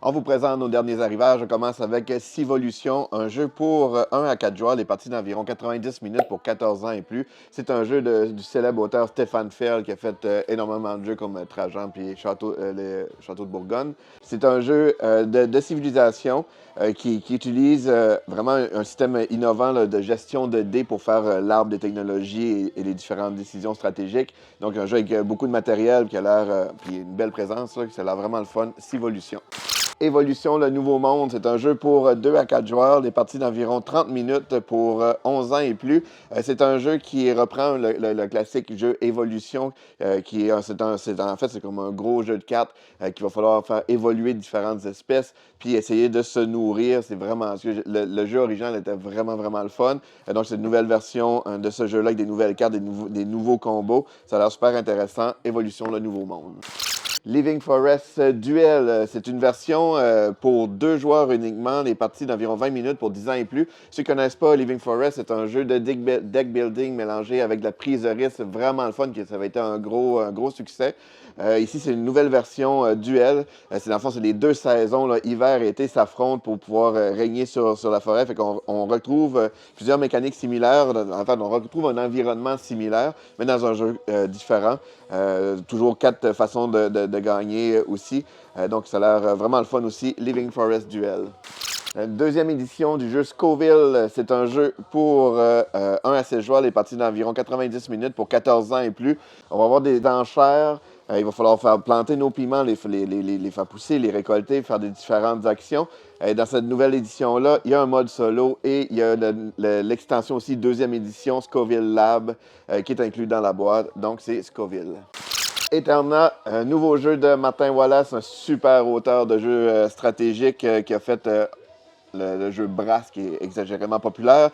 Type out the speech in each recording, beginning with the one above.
On vous présente nos derniers arrivages. On commence avec Civolution, un jeu pour 1 à 4 joueurs, des parties d'environ 90 minutes pour 14 ans et plus. C'est un jeu du célèbre auteur Stéphane Feld qui a fait énormément de jeux comme Trajan et les Châteaux de Bourgogne. C'est un jeu de civilisation qui utilise vraiment un système innovant là, de gestion de dés pour faire l'arbre des technologies et les différentes décisions stratégiques. Donc un jeu avec beaucoup de matériel qui a l'air, puis une belle présence, là, qui a l'air vraiment le fun. Civolution. Évolution, le nouveau monde, c'est un jeu pour 2 à 4 joueurs, des parties d'environ 30 minutes pour 11 ans et plus. C'est un jeu qui reprend le classique jeu Évolution, en fait, c'est comme un gros jeu de cartes qu'il va falloir faire évoluer différentes espèces, puis essayer de se nourrir. C'est vraiment, le jeu original était vraiment, vraiment le fun. Donc, c'est une nouvelle version de ce jeu-là avec des nouvelles cartes, des nouveaux combos. Ça a l'air super intéressant. Évolution, le nouveau monde. Living Forest Duel, c'est une version pour 2 joueurs uniquement, les parties d'environ 20 minutes pour 10 ans et plus. Ceux qui ne connaissent pas, Living Forest, c'est un jeu de deck building mélangé avec de la prise de risque, vraiment le fun, ça avait été un gros succès. Ici, c'est une nouvelle version Duel. C'est dans le fond, c'est les 2 saisons, là, hiver et été, s'affrontent pour pouvoir régner sur la forêt. Fait qu'on retrouve plusieurs mécaniques similaires. En fait, on retrouve un environnement similaire, mais dans un jeu différent. Toujours 4 façons de gagner aussi. Donc, ça a l'air vraiment le fun aussi. Living Forest Duel. Deuxième édition du jeu Scoville, c'est un jeu pour 1 à 6 joueurs, les parties d'environ 90 minutes pour 14 ans et plus. On va avoir des enchères. Il va falloir faire planter nos piments, les faire pousser, les récolter, faire des différentes actions. Dans cette nouvelle édition-là, il y a un mode solo et il y a l'extension aussi, deuxième édition, Scoville Lab, qui est inclus dans la boîte. Donc, c'est Scoville. Eterna, un nouveau jeu de Martin Wallace, un super auteur de jeux stratégiques qui a fait le jeu Brass, qui est exagérément populaire.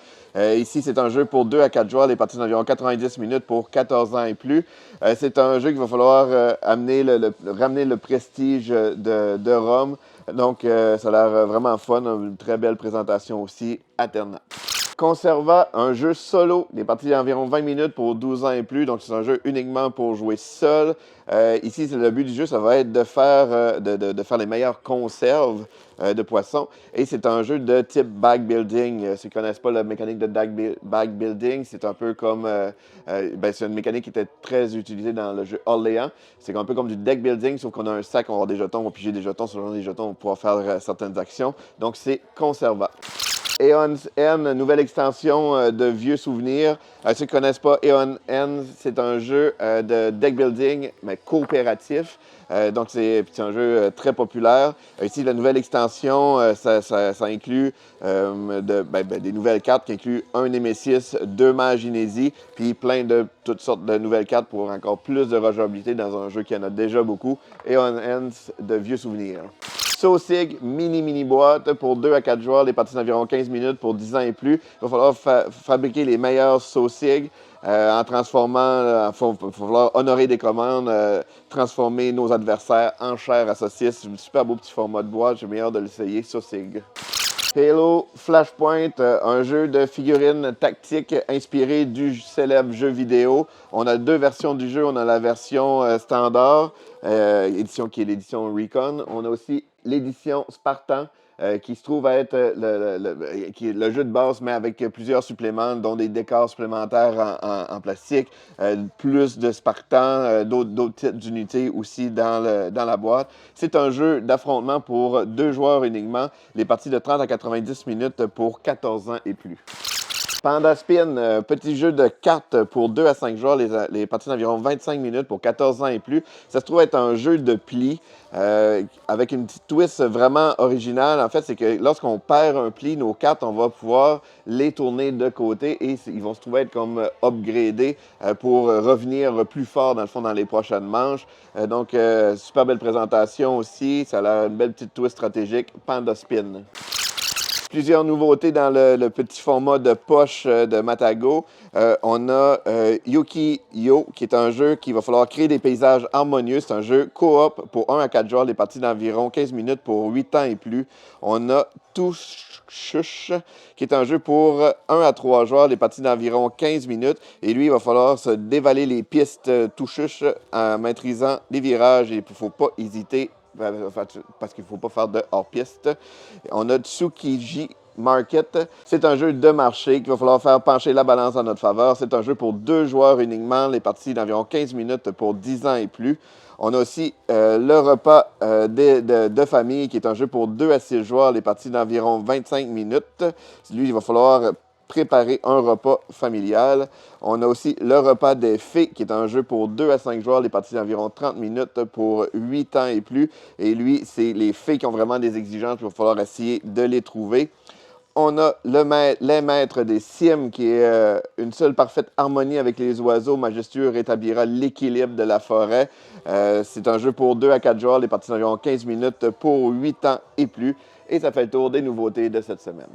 Ici, c'est un jeu pour 2 à 4 joueurs, les parties d'environ 90 minutes pour 14 ans et plus. C'est un jeu qu'il va falloir ramener le prestige de Rome. Donc, ça a l'air vraiment fun, une très belle présentation aussi, Aterna. Conserva, un jeu solo, des parties d'environ 20 minutes pour 12 ans et plus, donc c'est un jeu uniquement pour jouer seul. Ici, le but du jeu, ça va être de faire les meilleures conserves de poissons. Et c'est un jeu de type bag building. Ceux qui ne connaissent pas la mécanique de bag building, c'est un peu comme... c'est une mécanique qui était très utilisée dans le jeu Orléans. C'est un peu comme du deck building, sauf qu'on a un sac, on va avoir des jetons, on va piger des jetons. Selon les jetons, on va pouvoir faire certaines actions. Donc, c'est Conserva. Aeon's End, nouvelle extension de vieux souvenirs. Ceux qui ne connaissent pas Aeon's End, c'est un jeu de deck building, mais coopératif. Donc, c'est un jeu très populaire. Ici, la nouvelle extension, ça inclut des nouvelles cartes qui incluent un Némésis, 2 Mages Inésis, puis plein de toutes sortes de nouvelles cartes pour encore plus de rejouabilité dans un jeu qui en a déjà beaucoup. Aeon's End, de vieux souvenirs. Saucig, mini boîte pour 2 à 4 joueurs, les parties d'environ 15 minutes pour 10 ans et plus. Il va falloir fabriquer les meilleurs Saucig en transformant, il va falloir honorer des commandes, transformer nos adversaires en chair à saucisse. Un super beau petit format de boîte, j'ai meilleur de l'essayer, Saucig. Halo Flashpoint, un jeu de figurines tactiques inspiré du célèbre jeu vidéo. On a 2 versions du jeu. On a la version standard, édition qui est l'édition Recon. On a aussi l'édition Spartan, qui se trouve à être qui est le jeu de base, mais avec plusieurs suppléments, dont des décors supplémentaires en plastique, plus de Spartan, d'autres types d'unités aussi dans la boîte. C'est un jeu d'affrontement pour 2 joueurs uniquement, les parties de 30 à 90 minutes pour 14 ans et plus. Panda Spin, petit jeu de cartes pour 2 à 5 joueurs, les parties d'environ 25 minutes pour 14 ans et plus. Ça se trouve être un jeu de pli avec une petite twist vraiment originale. En fait, c'est que lorsqu'on perd un pli, nos cartes, on va pouvoir les tourner de côté et ils vont se trouver être comme upgradés pour revenir plus fort, dans le fond, dans les prochaines manches. Donc, super belle présentation aussi. Ça a l'air une belle petite twist stratégique. Panda Spin. Plusieurs nouveautés dans le petit format de poche de Matago. On a Yuki-Yo, qui est un jeu qui va falloir créer des paysages harmonieux. C'est un jeu coop pour 1 à 4 joueurs, des parties d'environ 15 minutes pour 8 ans et plus. On a Touchuch, qui est un jeu pour 1 à 3 joueurs, des parties d'environ 15 minutes. Et lui, il va falloir se dévaler les pistes Touchuch en maîtrisant les virages. Et il ne faut pas hésiter parce qu'il ne faut pas faire de hors-piste. On a Tsukiji Market. C'est un jeu de marché qu'il va falloir faire pencher la balance en notre faveur. C'est un jeu pour 2 joueurs uniquement, les parties d'environ 15 minutes pour 10 ans et plus. On a aussi le repas de famille, qui est un jeu pour 2 à 6 joueurs, les parties d'environ 25 minutes. Lui, il va falloir préparer un repas familial. On a aussi le repas des fées, qui est un jeu pour 2 à 5 joueurs, les parties d'environ 30 minutes pour 8 ans et plus. Et lui, c'est les fées qui ont vraiment des exigences, il va falloir essayer de les trouver. On a les maîtres des cimes, qui est une seule parfaite harmonie avec les oiseaux majestueux rétablira l'équilibre de la forêt. C'est un jeu pour 2 à 4 joueurs, les parties d'environ 15 minutes pour 8 ans et plus. Et ça fait le tour des nouveautés de cette semaine.